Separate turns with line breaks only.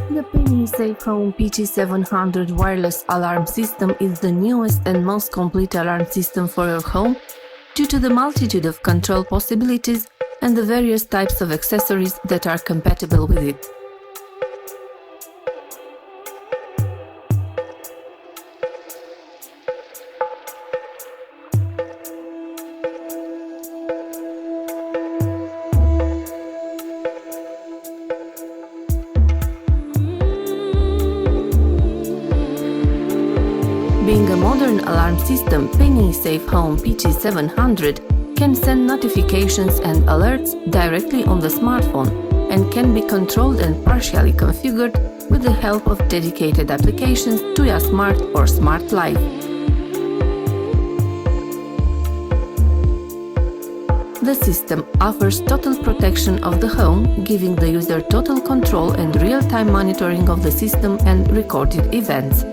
The PNI SafeHome PT700 wireless alarm system is the newest and most complete alarm system for your home due to the multitude of control possibilities and the various types of accessories that are compatible with it. Being a modern alarm system, PNI SafeHome PT700 can send notifications and alerts directly on the smartphone and can be controlled and partially configured with the help of dedicated applications Tuya Smart or Smart Live. The system offers total protection of the home, giving the user total control and real-time monitoring of the system and recorded events.